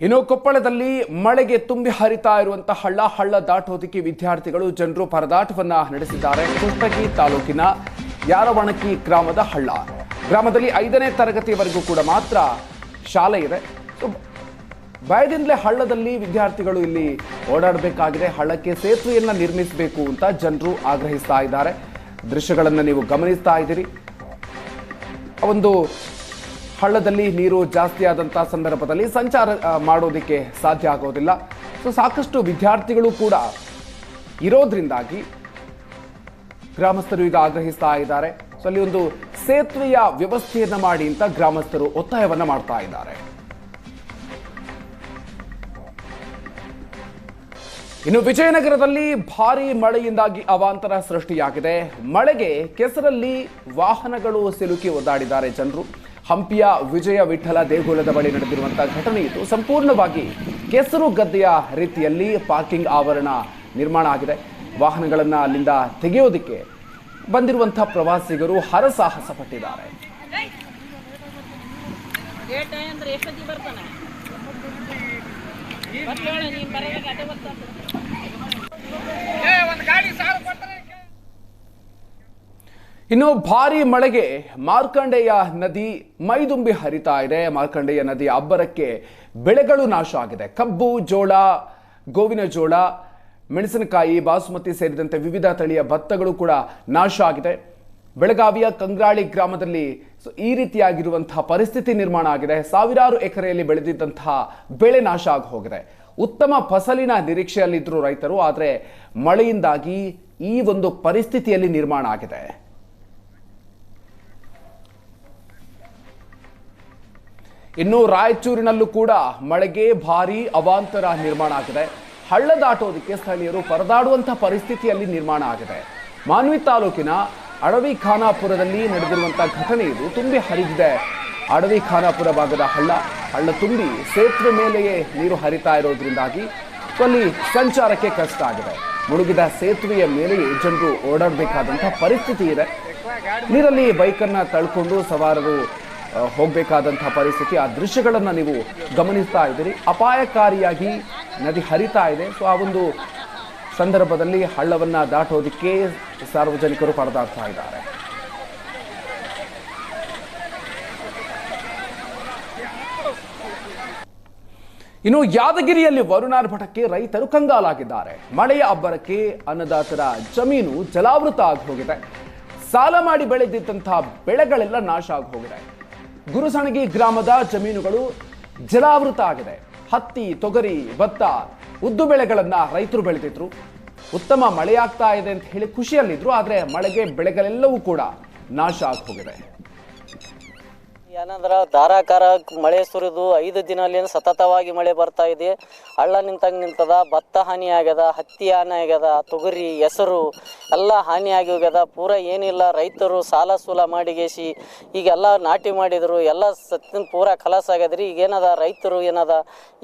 ಇನ್ನು ಕೊಪ್ಪಳದಲ್ಲಿ ಮಳೆಗೆ ತುಂಬಿ ಹರಿತಾ ಇರುವಂತಹ ಹಳ್ಳ ದಾಟೋದಕ್ಕೆ ವಿದ್ಯಾರ್ಥಿಗಳು ಜನರು ಪರದಾಟವನ್ನ ನಡೆಸಿದ್ದಾರೆ. ಕುಷ್ಟಗಿ ತಾಲೂಕಿನ ಯಾರವಣಕಿ ಗ್ರಾಮದ ಹಳ್ಳ. ಗ್ರಾಮದಲ್ಲಿ 5ನೇ ತರಗತಿಯವರೆಗೂ ಕೂಡ ಮಾತ್ರ ಶಾಲೆ ಇದೆ. ಭಯದಿಂದಲೇ ಹಳ್ಳದಲ್ಲಿ ವಿದ್ಯಾರ್ಥಿಗಳು ಇಲ್ಲಿ ಓಡಾಡಬೇಕಾಗಿದೆ. ಹಳ್ಳಕ್ಕೆ ಸೇತುವೆಯನ್ನ ನಿರ್ಮಿಸಬೇಕು ಅಂತ ಜನರು ಆಗ್ರಹಿಸ್ತಾ ಇದ್ದಾರೆ. ದೃಶ್ಯಗಳನ್ನು ನೀವು ಗಮನಿಸ್ತಾ ಇದ್ದೀರಿ. ಒಂದು ಹಳ್ಳದಲ್ಲಿ ನೀರು ಜಾಸ್ತಿ ಆದಂತಹ ಸಂದರ್ಭದಲ್ಲಿ ಸಂಚಾರ ಮಾಡೋದಕ್ಕೆ ಸಾಧ್ಯ ಆಗೋದಿಲ್ಲ. ಸಾಕಷ್ಟು ವಿದ್ಯಾರ್ಥಿಗಳು ಕೂಡ ಇರೋದ್ರಿಂದಾಗಿ ಗ್ರಾಮಸ್ಥರು ಈಗ ಆಗ್ರಹಿಸ್ತಾ ಇದ್ದಾರೆ. ಅಲ್ಲಿ ಒಂದು ಸೇತುವೆಯ ವ್ಯವಸ್ಥೆಯನ್ನ ಮಾಡಿ ಅಂತ ಗ್ರಾಮಸ್ಥರು ಒತ್ತಾಯವನ್ನ ಮಾಡ್ತಾ ಇದ್ದಾರೆ. ಇನ್ನು ವಿಜಯನಗರದಲ್ಲಿ ಭಾರೀ ಮಳೆಯಿಂದಾಗಿ ಅವಾಂತರ ಸೃಷ್ಟಿಯಾಗಿದೆ. ಮಳೆಗೆ ಕೆಸರಲ್ಲಿ ವಾಹನಗಳು ಸಿಲುಕಿ ಒದ್ದಾಡಿದ್ದಾರೆ ಜನರು. ಹಂಪಿಯ ವಿಜಯ ವಿಠಲ ದೇಗುಲದ ಬಳಿ ನಡೆದಿರುವಂತಹ ಘಟನೆ ಇದು. ಸಂಪೂರ್ಣವಾಗಿ ಕೆಸರು ಗದ್ದೆಯ ರೀತಿಯಲ್ಲಿ ಪಾರ್ಕಿಂಗ್ ಆವರಣ ನಿರ್ಮಾಣ ಆಗಿದೆ. ವಾಹನಗಳನ್ನು ಅಲ್ಲಿಂದ ತೆಗೆಯೋದಕ್ಕೆ ಬಂದಿರುವಂತಹ ಪ್ರವಾಸಿಗರು ಹರಸಾಹಸ ಪಟ್ಟಿದ್ದಾರೆ. ಇನ್ನು ಭಾರಿ ಮಳೆಗೆ ಮಾರ್ಕಂಡೇಯ ನದಿ ಮೈದುಂಬಿ ಹರಿತಾ ಇದೆ. ಮಾರ್ಕಂಡೇಯ ನದಿಯ ಅಬ್ಬರಕ್ಕೆ ಬೆಳೆಗಳು ನಾಶ ಆಗಿದೆ. ಕಬ್ಬು, ಜೋಳ, ಗೋವಿನ ಜೋಳ, ಮೆಣಸಿನಕಾಯಿ, ಬಾಸುಮತಿ ಸೇರಿದಂತೆ ವಿವಿಧ ತಳಿಯ ಭತ್ತಗಳು ಕೂಡ ನಾಶ ಆಗಿದೆ. ಬೆಳಗಾವಿಯ ಕಂಗ್ರಾಳಿ ಗ್ರಾಮದಲ್ಲಿ ಈ ರೀತಿಯಾಗಿರುವಂತಹ ಪರಿಸ್ಥಿತಿ ನಿರ್ಮಾಣ ಆಗಿದೆ. ಸಾವಿರಾರು ಎಕರೆಯಲ್ಲಿ ಬೆಳೆದಿದ್ದಂತಹ ಬೆಳೆ ನಾಶ ಆಗಿ ಹೋಗಿದೆ. ಉತ್ತಮ ಫಸಲಿನ ನಿರೀಕ್ಷೆಯಲ್ಲಿದ್ದರು ರೈತರು. ಆದರೆ ಮಳೆಯಿಂದಾಗಿ ಈ ಒಂದು ಪರಿಸ್ಥಿತಿಯಲ್ಲಿ ನಿರ್ಮಾಣ ಆಗಿದೆ. ಇನ್ನು ರಾಯಚೂರಿನಲ್ಲೂ ಕೂಡ ಮಳೆಗೆ ಭಾರೀ ಅವಾಂತರ ನಿರ್ಮಾಣ ಆಗಿದೆ. ಹಳ್ಳ ದಾಟೋದಕ್ಕೆ ಸ್ಥಳೀಯರು ಪರದಾಡುವಂತಹ ಪರಿಸ್ಥಿತಿಯಲ್ಲಿ ನಿರ್ಮಾಣ ಆಗಿದೆ. ಮಾನ್ವಿ ತಾಲೂಕಿನ ಅಡವಿ ಖಾನಾಪುರದಲ್ಲಿ ನಡೆದಿರುವಂತಹ ಘಟನೆ ಇದು. ತುಂಬಿ ಹರಿದಿದೆ ಅಡವಿ ಖಾನಾಪುರ ಭಾಗದ ಹಳ್ಳ ತುಂಬಿ ಸೇತುವೆ ಮೇಲೆಯೇ ನೀರು ಹರಿತಾ ಇರೋದ್ರಿಂದಾಗಿ ಅಲ್ಲಿ ಸಂಚಾರಕ್ಕೆ ಕಷ್ಟ ಆಗಿದೆ. ಮುಳುಗಿದ ಸೇತುವೆಯ ಮೇಲೆಯೇ ಜನರು ಓಡಾಡಬೇಕಾದಂತಹ ಪರಿಸ್ಥಿತಿ ಇದೆ. ನೀರಲ್ಲಿ ಬೈಕನ್ನು ತಳ್ಕೊಂಡು ಸವಾರರು ಹೋಗಬೇಕಾದಂತಹ ಪರಿಸ್ಥಿತಿ. ಆ ದೃಶ್ಯಗಳನ್ನು ನೀವು ಗಮನಿಸ್ತಾ ಇದ್ದೀರಿ. ಅಪಾಯಕಾರಿಯಾಗಿ ನದಿ ಹರಿತಾ ಇದೆ. ಆ ಒಂದು ಸಂದರ್ಭದಲ್ಲಿ ಹಳ್ಳವನ್ನು ದಾಟೋದಕ್ಕೆ ಸಾರ್ವಜನಿಕರು ಪರದಾಡ್ತಾ ಇದ್ದಾರೆ. ಇನ್ನು ಯಾದಗಿರಿಯಲ್ಲಿ ವರುಣಾರ್ಭಟಕ್ಕೆ ರೈತರು ಕಂಗಾಲಾಗಿದ್ದಾರೆ. ಮಳೆಯ ಅಬ್ಬರಕ್ಕೆ ಅನ್ನದಾತರ ಜಮೀನು ಜಲಾವೃತ ಆಗಿ ಹೋಗಿದೆ. ಸಾಲ ಮಾಡಿ ಬೆಳೆದಿದ್ದಂತಹ ಬೆಳೆಗಳೆಲ್ಲ ನಾಶ ಆಗಿ ಹೋಗಿದೆ. ಗುರುಸಣಗಿ ಗ್ರಾಮದ ಜಮೀನುಗಳು ಜಲಾವೃತ ಆಗಿದೆ. ಹತ್ತಿ, ತೊಗರಿ, ಭತ್ತ, ಉದ್ದು ಬೆಳೆಗಳನ್ನ ರೈತರು ಬೆಳೆದಿದ್ರು. ಉತ್ತಮ ಮಳೆಯಾಗ್ತಾ ಇದೆ ಅಂತ ಹೇಳಿ ಖುಷಿಯಲ್ಲಿದ್ರು. ಆದರೆ ಮಳೆಗೆ ಬೆಳೆಗಳೆಲ್ಲವೂ ಕೂಡ ನಾಶ ಆಗಿ ಹೋಗಿದೆ. ಏನಂದ್ರೆ ಧಾರಾಕಾರ ಮಳೆ ಸುರಿದು 5 ದಿನದಿಂದ ಸತತವಾಗಿ ಮಳೆ ಬರ್ತಾ ಇದೆ. ಹಳ್ಳ ನಿಂತದ. ಭತ್ತ ಹಾನಿ ಆಗ್ಯದ, ಹತ್ತಿ ಹಾನಿ ಆಗ್ಯದ, ತೊಗರಿ, ಹೆಸರು ಎಲ್ಲ ಹಾನಿಯಾಗಿ ಹೋಗ್ಯದ. ಪೂರ ಏನಿಲ್ಲ, ರೈತರು ಸಾಲ ಸೂಲ ಮಾಡಿಗೇಸಿ ಈಗೆಲ್ಲ ನಾಟಿ ಮಾಡಿದ್ರು. ಎಲ್ಲ ಸತ್ತಿನ ಪೂರ ಖಲಾಸ ಆಗ್ಯದ್ರಿ. ಈಗ ಏನದ ರೈತರು ಏನದ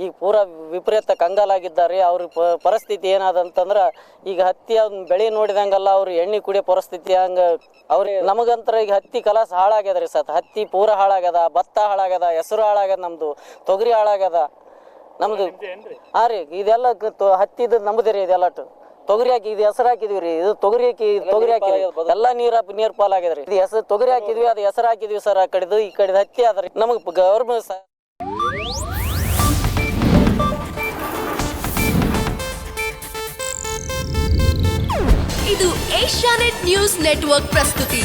ಈಗ ಪೂರ ವಿಪರೀತ ಕಂಗಾಲಾಗಿದ್ದಾರೆ. ಅವ್ರ ಪರಿಸ್ಥಿತಿ ಏನದ ಅಂತಂದ್ರೆ ಈಗ ಹತ್ತಿ ಬೆಳೆ ನೋಡಿದಂಗಲ್ಲ, ಅವ್ರು ಎಣ್ಣೆ ಕುಡಿಯೋ ಪರಿಸ್ಥಿತಿ ಹಂಗೆ ಅವ್ರಿಗೆ. ನಮಗಂತರ ಈಗ ಹತ್ತಿ ಕಲಾಸ ಹಾಳಾಗ್ಯದ್ರಿ. ಹತ್ತಿ ಪೂರ ಹಾಳಾಗ್ಯದ, ಭತ್ತ ಹಾಳಾಗ್ಯದ, ಹೆಸರು ಹಾಳಾಗ್ಯದ, ನಮ್ದು ತೊಗರಿ ಹಾಳಾಗ್ಯದ ನಮ್ದು. ಹಾ ರೀ, ಇದೆಲ್ಲ ಹತ್ತಿದ ನಮ್ದು ರೀ. ಇದೆಲ್ಲ ತೊಗರಿ ಹಾಕಿ ಇದು ಹೆಸರು ಹಾಕಿದ್ವಿ ರೀ. ಇದು ತೊಗರಿ ಹಾಕಿದ್ವಿ ಎಲ್ಲ ನೀರ್ ಪಾಲಾಗ್ಯದ್ರಿ. ಇದು ಹೆಸರು ತೊಗರಿ ಹಾಕಿದ್ವಿ, ಅದು ಹೆಸರು ಹಾಕಿದ್ವಿ ಸರ್. ಆ ಕಡೆದು ಈ ಕಡೆ ಹತ್ತಿ ಆದ್ರಿ. ನಮಗ್ ಗವರ್ಮೆಂಟ್ ಇದು ಏಷ್ಯಾನೆಟ್ ನ್ಯೂಸ್ ನೆಟ್ವರ್ಕ್ ಪ್ರಸ್ತುತಿ.